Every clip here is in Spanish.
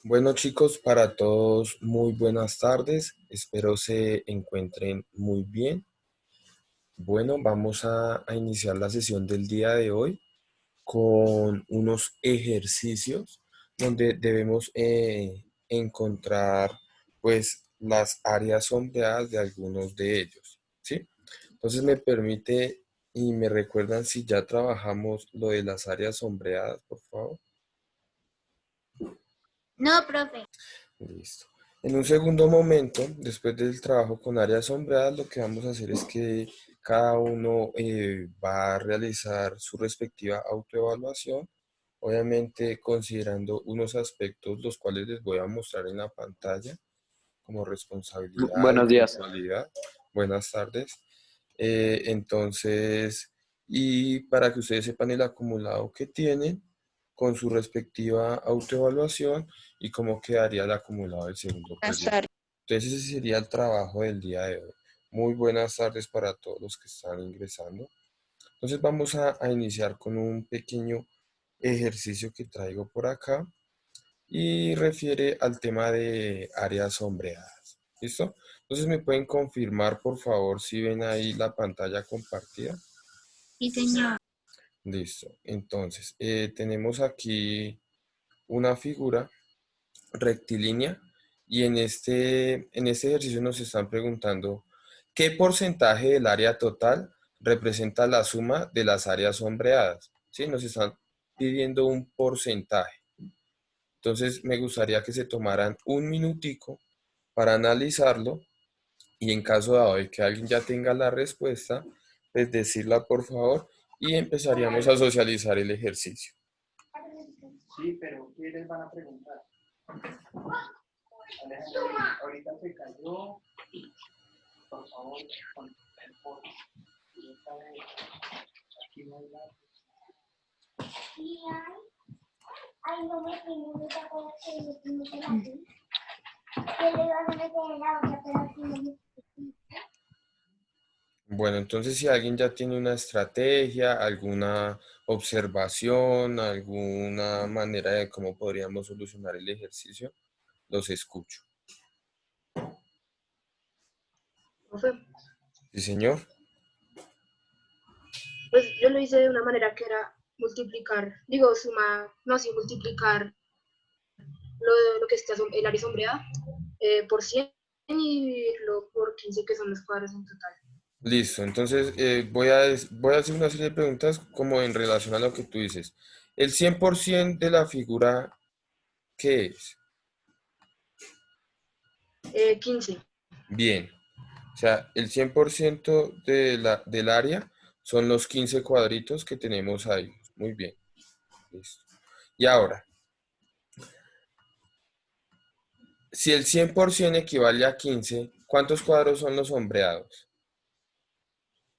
Bueno chicos, para todos muy buenas tardes, espero se encuentren muy bien. Bueno, vamos a iniciar la sesión del día de hoy con unos ejercicios donde debemos encontrar pues las áreas sombreadas de algunos de ellos, ¿sí? Entonces me permite y me recuerdan si ya trabajamos lo de las áreas sombreadas, por favor. No, profe. Listo. En un segundo momento, después del trabajo con áreas sombreadas, lo que vamos a hacer es que cada uno va a realizar su respectiva autoevaluación, obviamente considerando unos aspectos los cuales les voy a mostrar en la pantalla, como responsabilidad y Buenos días. puntualidad. Buenas tardes. Entonces, y para que ustedes sepan el acumulado que tienen con su respectiva autoevaluación y cómo quedaría el acumulado del segundo Buenas proyecto. tardes. Entonces, ese sería el trabajo del día de hoy. Muy buenas tardes para todos los que están ingresando. Entonces, vamos a iniciar con un pequeño ejercicio que traigo por acá y refiere al tema de áreas sombreadas. ¿Listo? Entonces, ¿me pueden confirmar, por favor, si ven ahí la pantalla compartida? Sí, señor. Listo. Entonces, tenemos aquí una figura rectilínea y en este ejercicio nos están preguntando ¿qué porcentaje del área total representa la suma de las áreas sombreadas? ¿Sí? Nos están pidiendo un porcentaje. Entonces, me gustaría que se tomaran un minutico para analizarlo y en caso dado de que alguien ya tenga la respuesta, pues decirla por favor y empezaríamos a socializar el ejercicio. Sí, pero ¿qué les van a preguntar? Alejandro, ahorita se cayó, por favor, con el foto. Aquí no hay nada. Ay, no me tengo que acuerdas que me tengo que la vi. Que le iba a meter en la olla, pero así no me. Bueno, entonces si alguien ya tiene una estrategia, alguna observación, alguna manera de cómo podríamos solucionar el ejercicio, los escucho. Profe, Sí, señor. pues yo lo hice de una manera que era multiplicar, digo, sumar, no, sí, multiplicar lo que está el área sombreada por 100 y dividirlo por 15, que son los cuadros en total. Listo, entonces voy a hacer una serie de preguntas como en relación a lo que tú dices. ¿El 100% de la figura qué es? 15. Bien, o sea, el 100% del área son los 15 cuadritos que tenemos ahí. Muy bien, listo. Y ahora, si el 100% equivale a 15, ¿cuántos cuadros son los sombreados?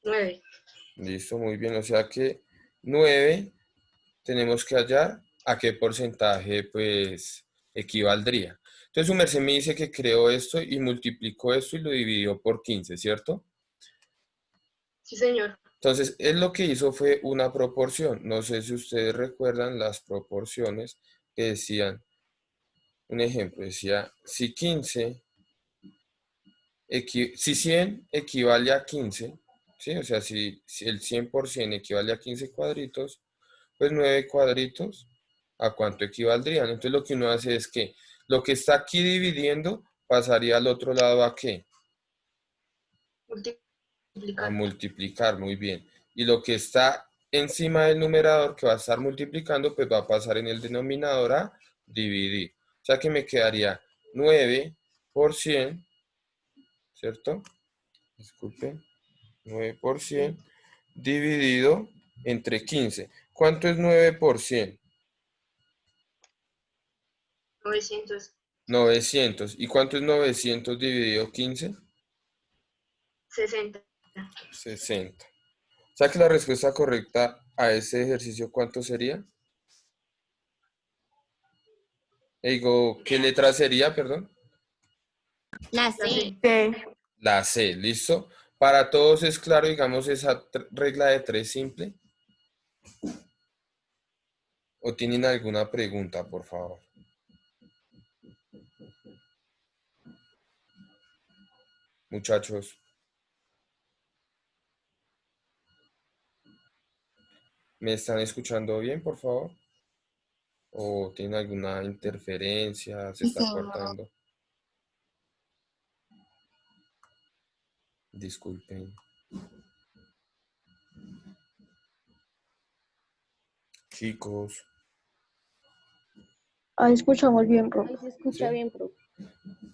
9. Listo, muy bien, o sea que 9 tenemos que hallar a qué porcentaje pues equivaldría. Entonces su merced me dice que creó esto y multiplicó esto y lo dividió por 15, ¿cierto? Sí, señor. Entonces él lo que hizo fue una proporción. No sé si ustedes recuerdan las proporciones que decían, un ejemplo, decía, si 100 equivale a 15, ¿sí? O sea, si el 100% equivale a 15 cuadritos, pues 9 cuadritos, ¿a cuánto equivaldrían? Entonces lo que uno hace es que lo que está aquí dividiendo pasaría al otro lado ¿a qué? A Multiplicar. multiplicar, muy bien. Y lo que está encima del numerador que va a estar multiplicando, pues va a pasar en el denominador a dividir. O sea que me quedaría 9 por 100, ¿cierto? Disculpen, 9 por Sí. 100 dividido entre 15. ¿Cuánto es 9 por 100? 960. 900. ¿Y cuánto es 900 dividido 15? 60. O sea que la respuesta correcta a ese ejercicio, ¿cuánto sería? Digo, ¿qué letra sería, perdón? La La C. C. La C, ¿listo? Para todos es claro, digamos, esa regla de 3 simple. ¿O tienen alguna pregunta, por favor? Muchachos, ¿me están escuchando bien, por favor? ¿O tienen alguna interferencia? ¿Se Sí, está señor. cortando? Disculpen. Chicos, Ahí escuchamos bien, profe. Ahí se escucha ¿sí? bien, profe.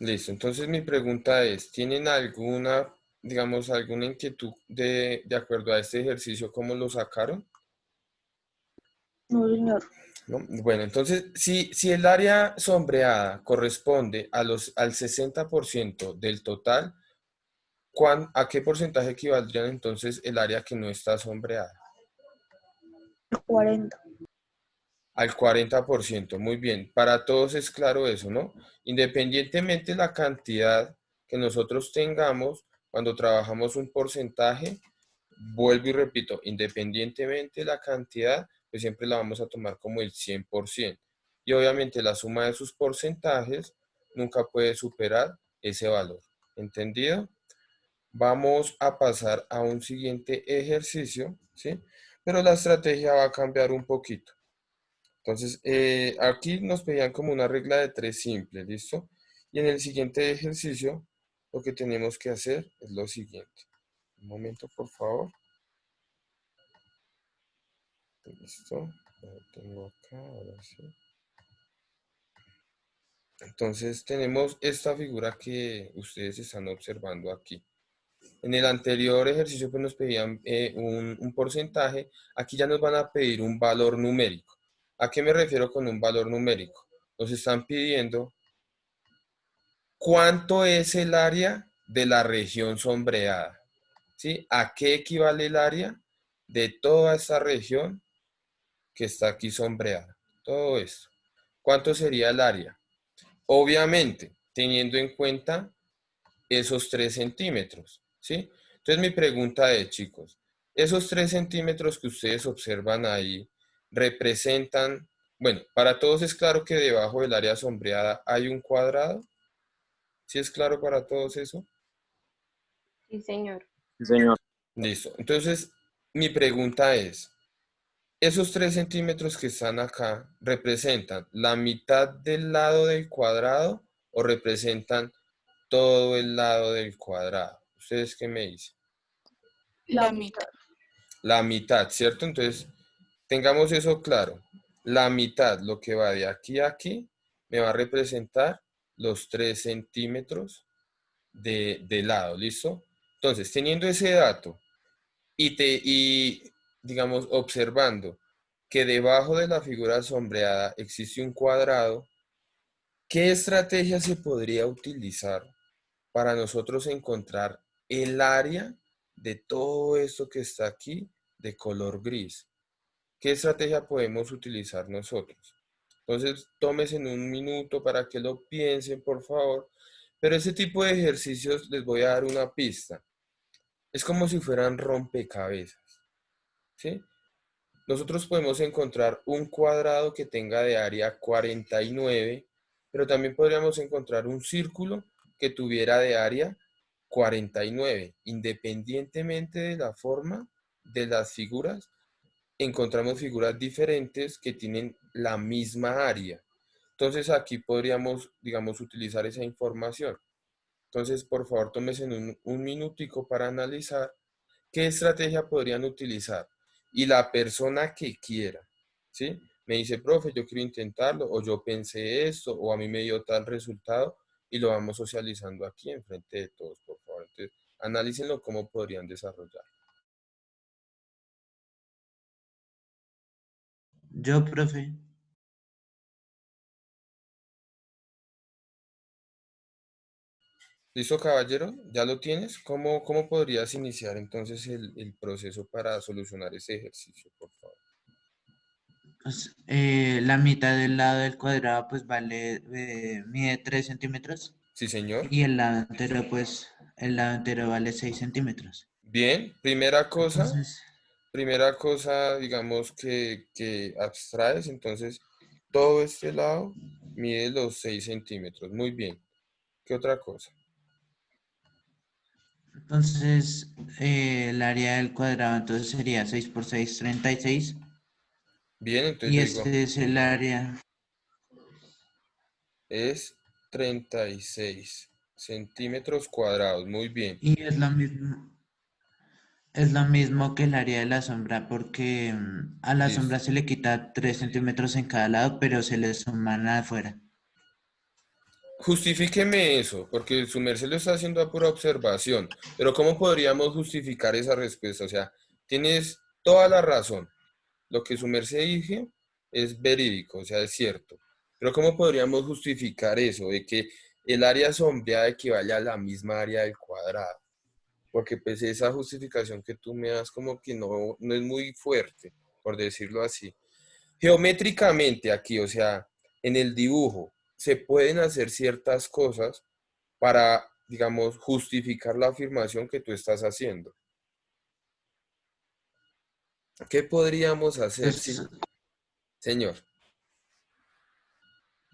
Listo. Entonces mi pregunta es, ¿tienen alguna, digamos, alguna inquietud de acuerdo a este ejercicio, cómo lo sacaron? No, señor. ¿No? Bueno, entonces, si el área sombreada corresponde al 60% del total, ¿a qué porcentaje equivaldría entonces el área que no está sombreada? 40. Al 40%, muy bien. Para todos es claro eso, ¿no? Independientemente de la cantidad que nosotros tengamos, cuando trabajamos un porcentaje, vuelvo y repito, independientemente de la cantidad, pues siempre la vamos a tomar como el 100%. Y obviamente la suma de sus porcentajes nunca puede superar ese valor. ¿Entendido? Vamos a pasar a un siguiente ejercicio, ¿sí? Pero la estrategia va a cambiar un poquito. Entonces, aquí nos pedían como una regla de 3 simple, ¿listo? Y en el siguiente ejercicio, lo que tenemos que hacer es lo siguiente. Un momento, por favor. Listo. Lo tengo acá, ahora sí. Entonces, tenemos esta figura que ustedes están observando aquí. En el anterior ejercicio pues nos pedían un porcentaje. Aquí ya nos van a pedir un valor numérico. ¿A qué me refiero con un valor numérico? Nos están pidiendo ¿cuánto es el área de la región sombreada? ¿Sí? ¿A qué equivale el área de toda esta región que está aquí sombreada? Todo esto. ¿Cuánto sería el área? Obviamente, teniendo en cuenta esos 3 centímetros, ¿sí? Entonces mi pregunta es, chicos, esos 3 centímetros que ustedes observan ahí representan, bueno, para todos es claro que debajo del área sombreada hay un cuadrado. ¿Sí es claro para todos eso? Sí, señor. Listo. Entonces, mi pregunta es, ¿esos 3 centímetros que están acá representan la mitad del lado del cuadrado o representan todo el lado del cuadrado? ¿Ustedes qué me dicen? La mitad. La mitad, ¿cierto? Entonces, tengamos eso claro. La mitad, lo que va de aquí a aquí, me va a representar los 3 centímetros de lado, ¿listo? Entonces, teniendo ese dato y digamos, observando que debajo de la figura sombreada existe un cuadrado, ¿qué estrategia se podría utilizar para nosotros encontrar el área de todo esto que está aquí de color gris? ¿Qué estrategia podemos utilizar nosotros? Entonces, tómense en un minuto para que lo piensen, por favor. Pero ese tipo de ejercicios les voy a dar una pista. Es como si fueran rompecabezas, ¿sí? Nosotros podemos encontrar un cuadrado que tenga de área 49, pero también podríamos encontrar un círculo que tuviera de área 49. Independientemente de la forma de las figuras, encontramos figuras diferentes que tienen la misma área. Entonces aquí podríamos, digamos, utilizar esa información. Entonces, por favor, tómense un minutico para analizar qué estrategia podrían utilizar. Y la persona que quiera, ¿sí? Me dice, profe, yo quiero intentarlo, o yo pensé esto, o a mí me dio tal resultado, y lo vamos socializando aquí enfrente de todos, por favor. Entonces, analícenlo cómo podrían desarrollar. Yo, profe. ¿Listo, caballero? ¿Ya lo tienes? ¿Cómo podrías iniciar entonces el proceso para solucionar ese ejercicio, por favor? Pues, la mitad del lado del cuadrado pues mide 3 centímetros Sí, señor. y el lado entero pues el lado entero vale 6 centímetros. Bien, Entonces, primera cosa, digamos que abstraes, entonces todo este lado mide los 6 centímetros. Muy bien. ¿Qué otra cosa? Entonces, el área del cuadrado entonces sería 6 por 6, 36. Bien, entonces Y yo digo, este es el área. es 36 centímetros cuadrados. Muy bien. Y es lo mismo que el área de la sombra porque a la sombra Listo. se le quita 3 centímetros en cada lado, pero se le suman afuera. Justifíqueme eso, porque su merced lo está haciendo a pura observación. Pero ¿cómo podríamos justificar esa respuesta? O sea, tienes toda la razón. Lo que su merced dije es verídico, o sea, es cierto. Pero ¿cómo podríamos justificar eso de que el área sombreada equivale a la misma área del cuadrado? Porque pues esa justificación que tú me das como que no es muy fuerte, por decirlo así. Geométricamente aquí, o sea, en el dibujo, se pueden hacer ciertas cosas para, digamos, justificar la afirmación que tú estás haciendo. ¿Qué podríamos hacer Pues si, señor?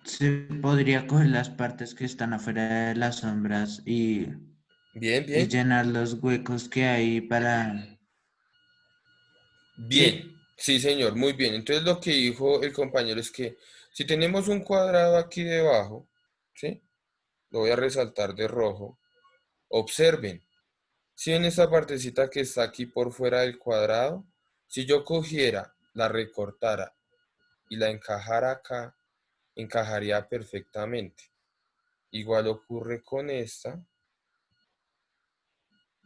se podría coger las partes que están afuera de las sombras Bien, y bien. llenar los huecos que hay para... ¿Sí? Bien, sí, señor, muy bien. Entonces lo que dijo el compañero es que si tenemos un cuadrado aquí debajo, ¿sí? Lo voy a resaltar de rojo. Observen, si en esta partecita que está aquí por fuera del cuadrado, si yo cogiera, la recortara y la encajara acá, encajaría perfectamente. Igual ocurre con esta,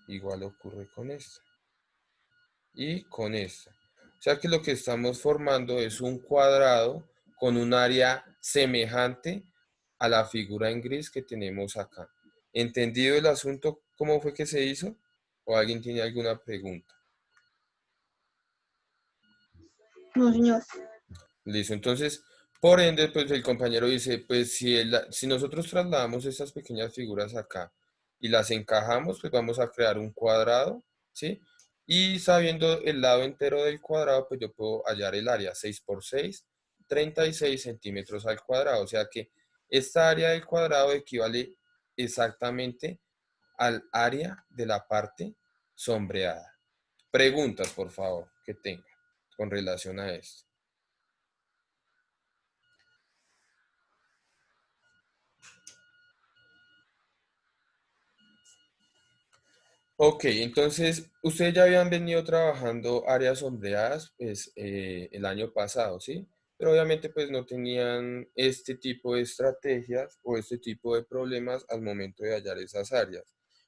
igual ocurre con esta y con esta. O sea que lo que estamos formando es un cuadrado con un área semejante a la figura en gris que tenemos acá. ¿Entendido el asunto? ¿Cómo fue que se hizo? ¿O alguien tiene alguna pregunta? No, señor. Listo. Entonces, por ende, pues el compañero dice, pues si nosotros trasladamos estas pequeñas figuras acá y las encajamos, pues vamos a crear un cuadrado, ¿sí? Y sabiendo el lado entero del cuadrado, pues yo puedo hallar el área 6 por 6, 36 centímetros al cuadrado. O sea que esta área del cuadrado equivale exactamente al área de la parte sombreada. Preguntas, por favor, que tenga con relación a esto. Ok, entonces ustedes ya habían venido trabajando áreas sombreadas pues el año pasado, ¿sí? Pero obviamente pues no tenían este tipo de estrategias o este tipo de problemas al momento de hallar esas áreas.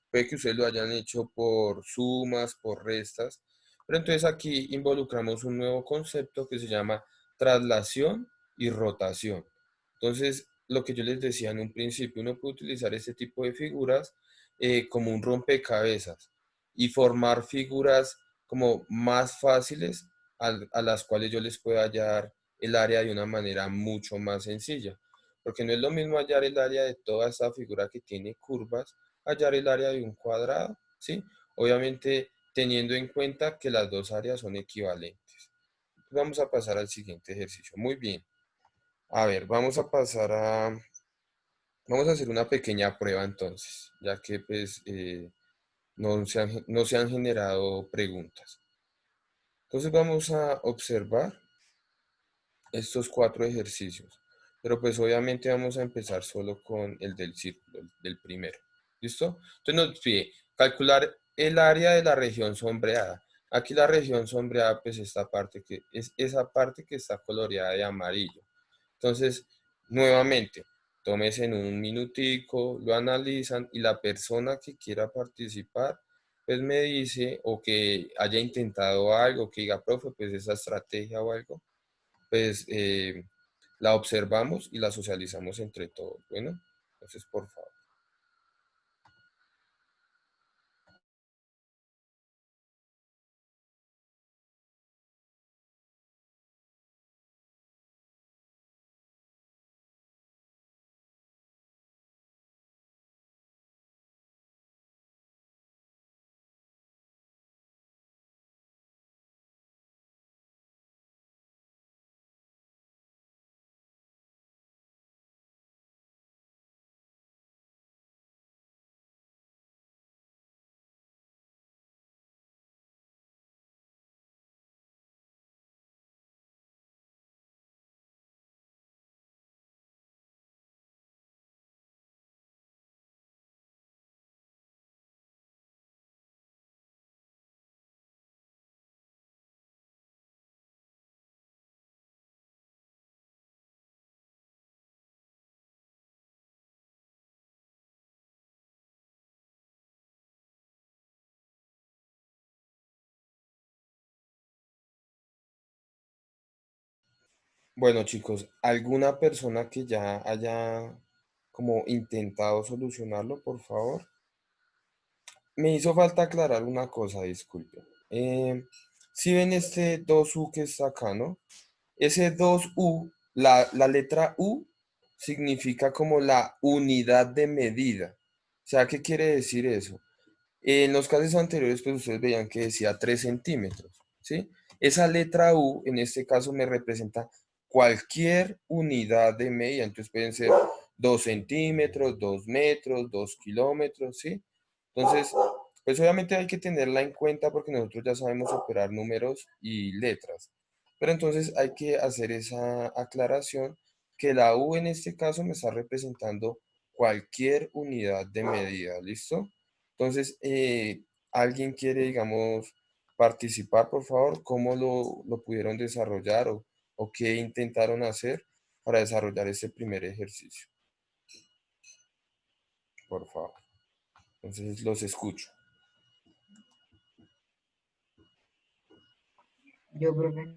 Puede que ustedes lo hayan hecho por sumas, por restas, pero entonces aquí involucramos un nuevo concepto que se llama traslación y rotación. Entonces, lo que yo les decía en un principio, uno puede utilizar este tipo de figuras como un rompecabezas y formar figuras como más fáciles a las cuales yo les pueda hallar el área de una manera mucho más sencilla. Porque no es lo mismo hallar el área de toda esta figura que tiene curvas, hallar el área de un cuadrado, ¿sí? Obviamente teniendo en cuenta que las dos áreas son equivalentes. Vamos a pasar al siguiente ejercicio. Muy bien. A ver, vamos a hacer una pequeña prueba entonces, ya que pues no se han generado preguntas. Entonces vamos a observar estos cuatro ejercicios, pero pues obviamente vamos a empezar solo con el del círculo, el del primero. ¿Listo? Entonces nos pide calcular el área de la región sombreada. Aquí la región sombreada pues esta parte que es esa parte que está coloreada de amarillo. Entonces, nuevamente, tómese en un minutico, lo analizan y la persona que quiera participar, pues me dice o que haya intentado algo, que diga, profe, pues esa estrategia o algo, pues la observamos y la socializamos entre todos. Bueno, entonces, por favor. Bueno, chicos, ¿alguna persona que ya haya como intentado solucionarlo, por favor? Me hizo falta aclarar una cosa, disculpen. Si ven este 2U que está acá, ¿no? Ese 2U, la letra U significa como la unidad de medida. O sea, ¿qué quiere decir eso? En los casos anteriores, pues ustedes veían que decía 3 centímetros, ¿sí? Esa letra U, en este caso, me representa cualquier unidad de medida. Entonces pueden ser 2 centímetros, 2 metros, 2 kilómetros, ¿sí? Entonces, pues obviamente hay que tenerla en cuenta porque nosotros ya sabemos operar números y letras. Pero entonces hay que hacer esa aclaración que la U en este caso me está representando cualquier unidad de medida, ¿listo? Entonces, ¿alguien quiere, digamos, participar, por favor? ¿Cómo lo pudieron desarrollar o qué intentaron hacer para desarrollar este primer ejercicio? Por favor. Entonces, los escucho. Yo, profe,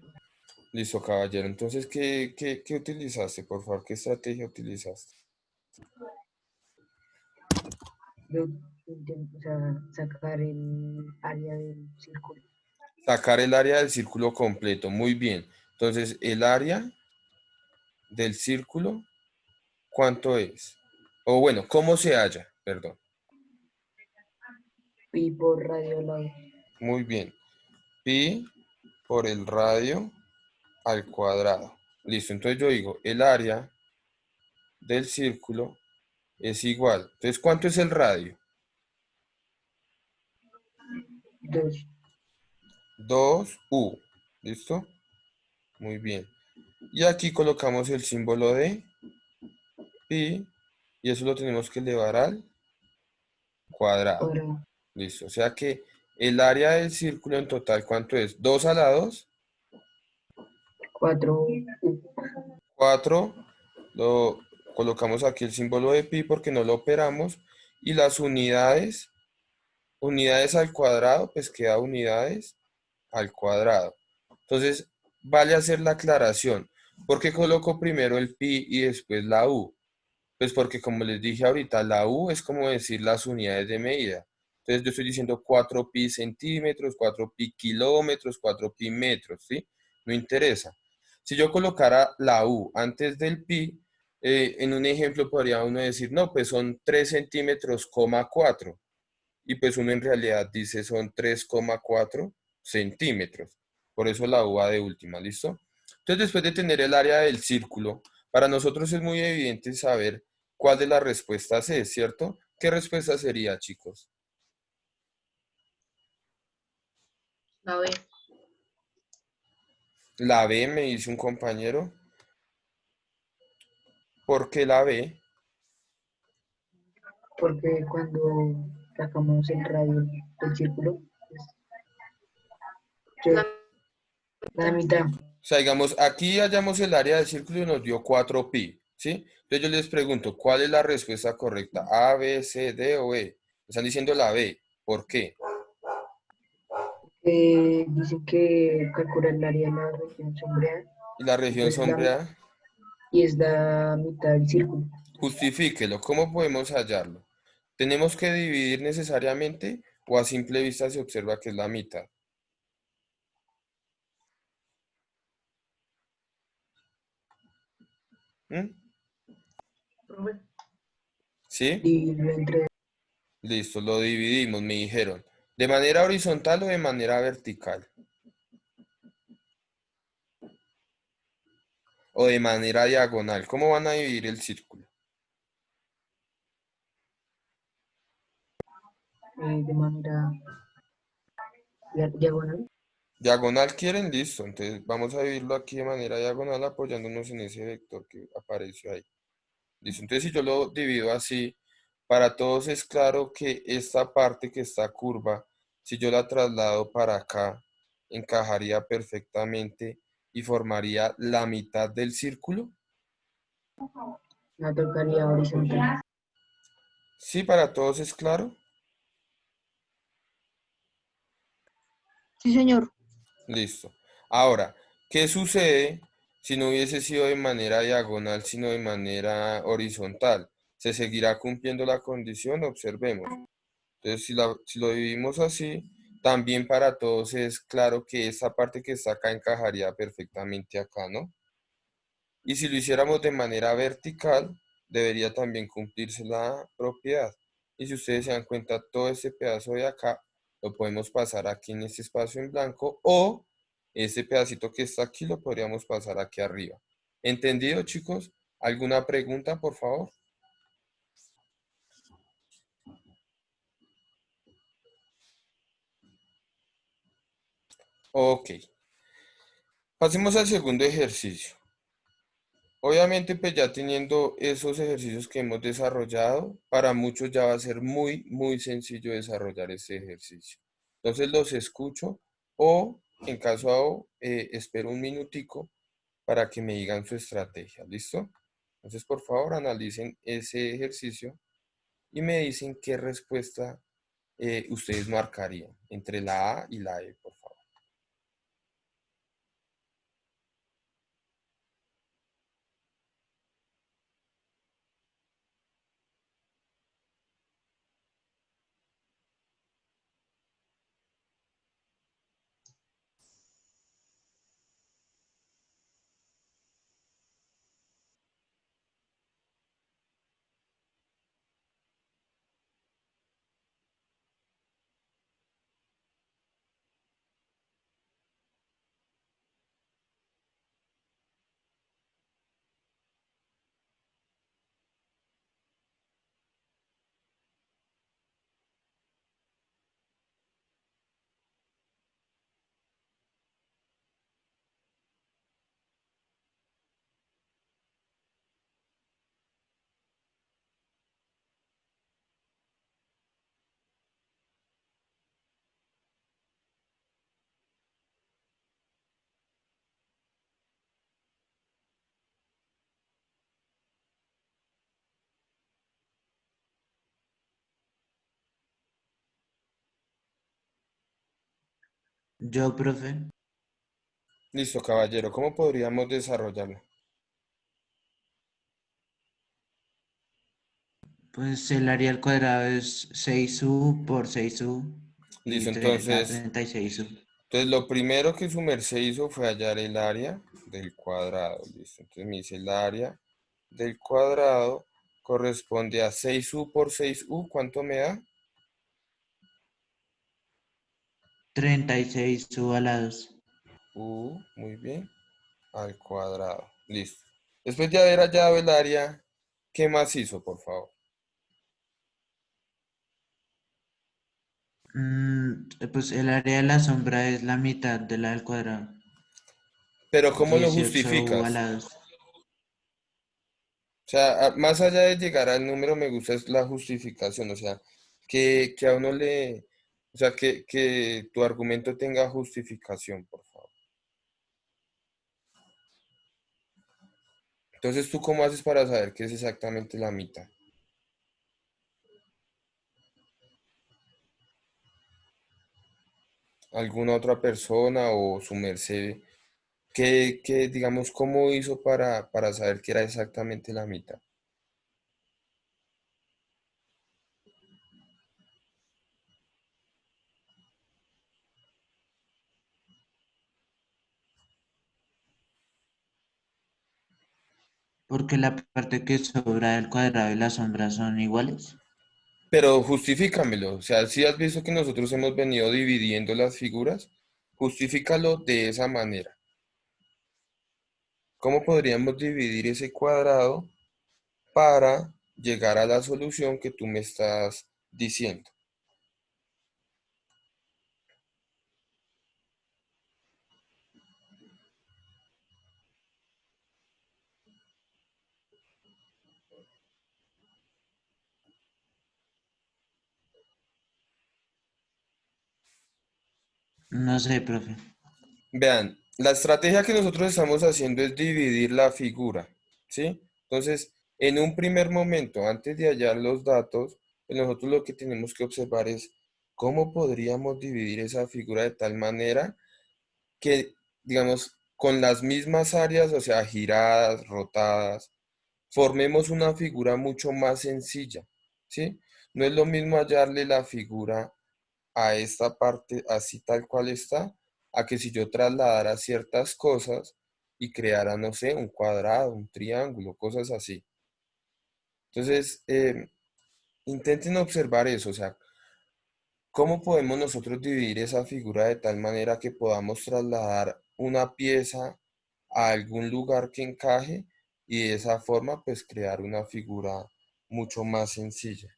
Listo, caballero. Entonces, ¿qué utilizaste, por favor? ¿Qué estrategia utilizaste? yo intento, o sea, sacar el área del círculo. Sacar el área del círculo completo. Muy bien. Entonces, el área del círculo, ¿cuánto es? O bueno, ¿cómo se halla? Perdón. Y por radio al lado. Muy bien. Pi por el radio al cuadrado. Listo. Entonces yo digo, el área del círculo es igual. Entonces, ¿cuánto es el radio? 2. 2U. ¿Listo? Muy bien. Y aquí colocamos el símbolo de pi y eso lo tenemos que elevar al cuadrado. Cuadrado. Listo. O sea que el área del círculo en total, ¿cuánto es? 2 a la 2, 4. 4. Lo colocamos aquí el símbolo de pi porque no lo operamos. Y las unidades, unidades al cuadrado, pues queda unidades al cuadrado. Entonces, vale hacer la aclaración. ¿Por qué coloco primero el pi y después la u? Pues porque como les dije ahorita, la U es como decir las unidades de medida. Entonces yo estoy diciendo 4 pi centímetros, 4 pi kilómetros, 4 pi metros, ¿sí? No interesa. Si yo colocara la U antes del pi, en un ejemplo podría uno decir, no, pues son 3 centímetros, 4. Y pues uno en realidad dice son 3,4 centímetros. Por eso la U va de última, ¿listo? Entonces después de tener el área del círculo, para nosotros es muy evidente saber cuál de las respuestas es, ¿cierto? ¿Qué respuesta sería, chicos? La B. La B, me dice un compañero. ¿Por qué la B? Porque cuando sacamos el radio del círculo, pues, La la mitad. mitad. O sea, digamos, aquí hallamos el área del círculo y nos dio 4 pi, ¿sí? Entonces yo les pregunto, ¿cuál es la respuesta correcta? ¿A, B, C, D o E? Están diciendo la B. ¿Por qué? Dicen que calcula el área de la región sombreada Y la y región pues sombreada, es la mitad del círculo. justifíquelo. ¿Cómo podemos hallarlo? ¿Tenemos que dividir necesariamente o a simple vista se observa que es la mitad? ¿Mm? Profe, ¿Sí? dividirlo entre Listo, lo dividimos, me dijeron. ¿De manera horizontal o de manera vertical? ¿O de manera diagonal? ¿Cómo van a dividir el círculo? de manera diagonal. Diagonal quieren, listo. Entonces vamos a dividirlo aquí de manera diagonal apoyándonos en ese vector que apareció ahí. Listo. Entonces si yo lo divido así, para todos es claro que esta parte que está curva, si yo la traslado para acá, encajaría perfectamente y formaría la mitad del círculo. La tocaría horizontal. Sí, para todos es claro. Sí, señor. Listo. Ahora, ¿qué sucede si no hubiese sido de manera diagonal, sino de manera horizontal? ¿Se seguirá cumpliendo la condición? Observemos. Entonces, si lo dividimos así, también para todos es claro que esta parte que está acá encajaría perfectamente acá, ¿no? Y si lo hiciéramos de manera vertical, debería también cumplirse la propiedad. Y si ustedes se dan cuenta, todo este pedazo de acá lo podemos pasar aquí en este espacio en blanco, o este pedacito que está aquí lo podríamos pasar aquí arriba. ¿Entendido, chicos? ¿Alguna pregunta, por favor? Ok. Pasemos al segundo ejercicio. Obviamente, pues ya teniendo esos ejercicios que hemos desarrollado, para muchos ya va a ser muy sencillo desarrollar este ejercicio. Entonces los escucho o, en caso espero un minutico para que me digan su estrategia. ¿Listo? Entonces, por favor, analicen ese ejercicio y me dicen qué respuesta ustedes marcarían entre la A y la E, por favor. Yo, profe, Listo, caballero, ¿cómo podríamos desarrollarlo? pues el área al cuadrado es 6u por 6u y Listo, da entonces... 36u. Entonces, lo primero que su merced hizo fue hallar el área del cuadrado. Listo. Entonces me dice el área del cuadrado corresponde a 6u por 6u. ¿Cuánto me da? 36u a la 2. Muy bien, al cuadrado. Listo. Después de haber hallado el área, ¿qué más hizo, por favor? Pues el área de la sombra es la mitad de la del cuadrado. Pero ¿cómo lo 18u a justificas? la 2. O sea, más allá de llegar al número, me gusta es la justificación. O sea, que a uno le... O sea, que tu argumento tenga justificación, por favor. Entonces, ¿tú cómo haces para saber qué es exactamente la mitad? ¿Alguna otra persona o su merced? Digamos, cómo hizo para saber que era exactamente la mitad? Porque la parte que sobra del cuadrado y la sombra son iguales. Pero justifícamelo. O sea, si has visto que nosotros hemos venido dividiendo las figuras, justifícalo de esa manera. ¿Cómo podríamos dividir ese cuadrado para llegar a la solución que tú me estás diciendo? No sé, profe. Vean, la estrategia que nosotros estamos haciendo es dividir la figura, ¿sí? Entonces, en un primer momento, antes de hallar los datos, pues nosotros lo que tenemos que observar es cómo podríamos dividir esa figura de tal manera que, digamos, con las mismas áreas, o sea, giradas, rotadas, formemos una figura mucho más sencilla, ¿sí? No es lo mismo hallarle la figura a esta parte así tal cual está, a que si yo trasladara ciertas cosas y creara, no sé, un cuadrado, un triángulo, cosas así. Entonces, intenten observar eso, o sea, ¿cómo podemos nosotros dividir esa figura de tal manera que podamos trasladar una pieza a algún lugar que encaje y de esa forma pues crear una figura mucho más sencilla?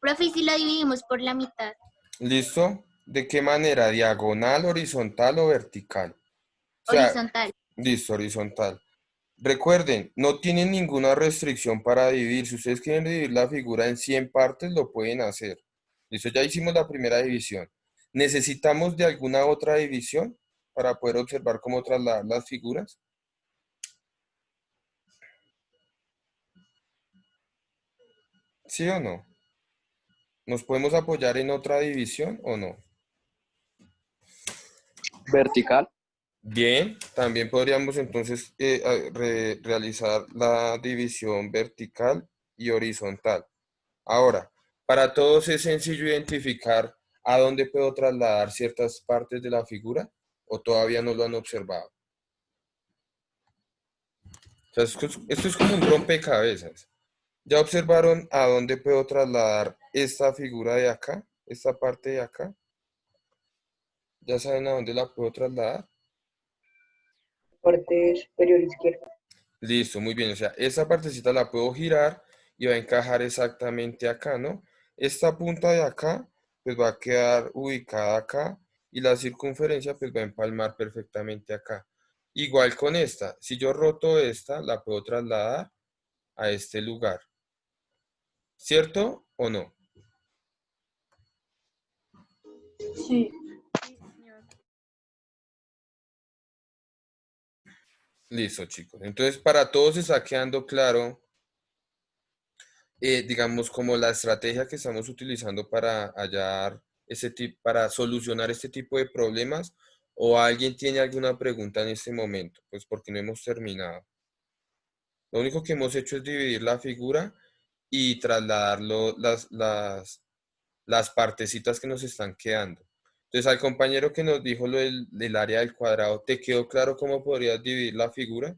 Profe, ¿y si lo dividimos por la mitad? ¿Listo? ¿De qué manera? ¿Diagonal, horizontal o vertical? O sea, Horizontal. listo, horizontal. Recuerden, no tienen ninguna restricción para dividir. Si ustedes quieren dividir la figura en 100 partes, lo pueden hacer. Listo, ya hicimos la primera división. ¿Necesitamos de alguna otra división para poder observar cómo trasladar las figuras? ¿Sí o no? ¿Nos podemos apoyar en otra división o no? Vertical. Bien, también podríamos entonces realizar la división vertical y horizontal. Ahora, para todos es sencillo identificar a dónde puedo trasladar ciertas partes de la figura o todavía no lo han observado. O sea, esto es como un rompecabezas. ¿Ya observaron a dónde puedo trasladar esta figura de acá? Esta parte de acá. ¿Ya saben a dónde la puedo trasladar? Parte superior izquierda. Listo, muy bien. O sea, esta partecita la puedo girar y va a encajar exactamente acá, ¿no? Esta punta de acá, pues va a quedar ubicada acá y la circunferencia, pues va a empalmar perfectamente acá. Igual con esta, si yo roto esta, la puedo trasladar a este lugar. ¿Cierto o no? Sí. Listo, chicos. Entonces, para todos está quedando claro, digamos, como la estrategia que estamos utilizando para hallar ese tipo, para solucionar este tipo de problemas, o alguien tiene alguna pregunta en este momento, pues porque no hemos terminado. Lo único que hemos hecho es dividir la figura y trasladarlo, las partecitas que nos están quedando. Entonces, al compañero que nos dijo lo del área del cuadrado, ¿te quedó claro cómo podrías dividir la figura?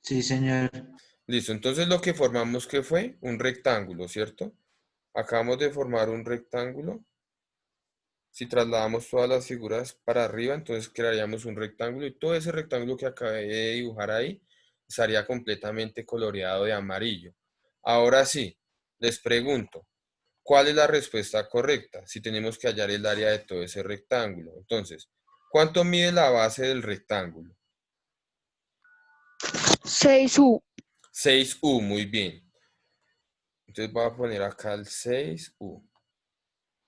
Sí, señor. Listo, entonces lo que formamos que fue un rectángulo, ¿cierto? Acabamos de formar un rectángulo. Si trasladamos todas las figuras para arriba, entonces crearíamos un rectángulo y todo ese rectángulo que acabé de dibujar ahí estaría completamente coloreado de amarillo. Ahora sí, les pregunto, ¿cuál es la respuesta correcta? Si tenemos que hallar el área de todo ese rectángulo. Entonces, ¿cuánto mide la base del rectángulo? 6U. 6U, muy bien. Entonces voy a poner acá el 6U.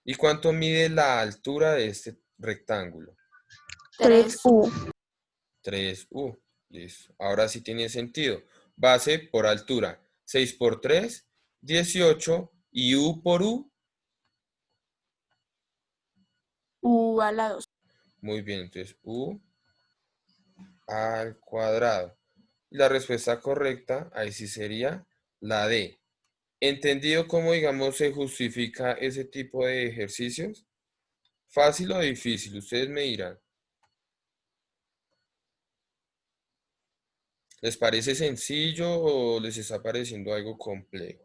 ¿Y cuánto mide la altura de este rectángulo? 3U. 3U. Listo. Ahora sí tiene sentido. Base por altura. 6 por 3, 18. Y U por U. U a la 2. Muy bien. Entonces U al cuadrado. Y la respuesta correcta, ahí sí sería la D. ¿Entendido cómo, digamos, se justifica ese tipo de ejercicios? ¿Fácil o difícil? Ustedes me dirán. ¿Les parece sencillo o les está pareciendo algo complejo?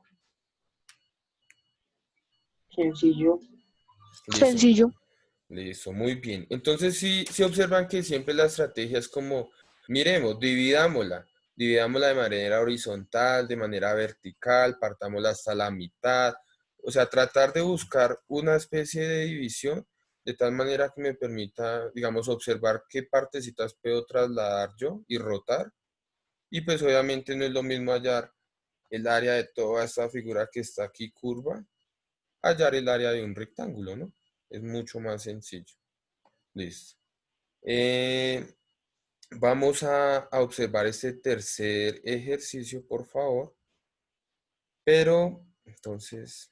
Sencillo. Listo, Sencillo. listo, muy bien. Entonces sí observan que siempre la estrategia es como, miremos, dividámosla de manera horizontal, de manera vertical, partámosla hasta la mitad. O sea, tratar de buscar una especie de división de tal manera que me permita, digamos, observar qué partecitas puedo trasladar yo y rotar Y pues obviamente no es lo mismo hallar el área de toda esta figura que está aquí curva, hallar el área de un rectángulo, ¿no? Es mucho más sencillo. Listo. Vamos a observar este tercer ejercicio, por favor. Pero, entonces,